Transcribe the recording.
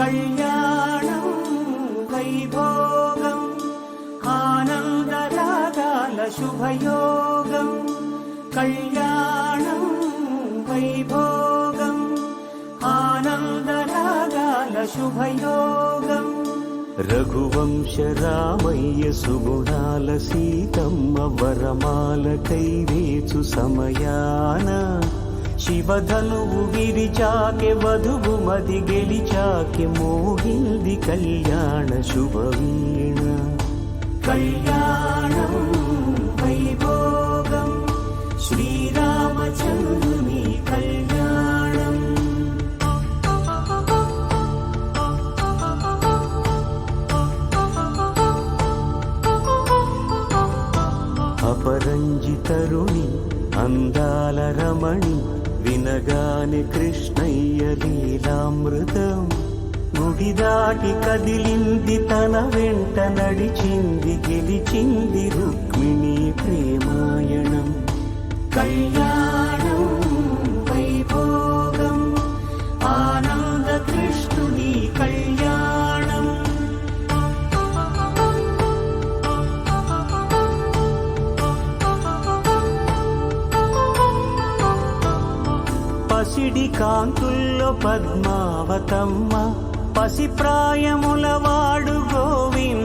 కళ్యాణం వైభోగం ఆనందరాగాల శుభయోగం కళ్యాణం వైభోగం ఆనందరాగాల శుభయోగం రఘువంశ రామయ్య సుగుణాల సీతమ్మ వరమాల కైవేచు సమయాన శివధనువు విరిచాకె వధువు మది గెలిచాకె మోగింది కళ్యాణ శుభవీణ కళ్యాణం వైభోగం శ్రీరామచంద్రుని కళ్యాణం అపరంజితరుణి అందాల రమణి వినగానే కృష్ణయ్య లీలామృతం గుడి దాటి కదిలింది తన వెంట నడిచింది గెలిచింది రుక్మిణి ప్రేమాయణం కళ్యాణం వైభోగం ఆనంద కృష్ణుని కళ్యాణం పసిడి కాంతుల్లో పద్మావతమ్మ పసి ప్రాయముల వాడు గోవింద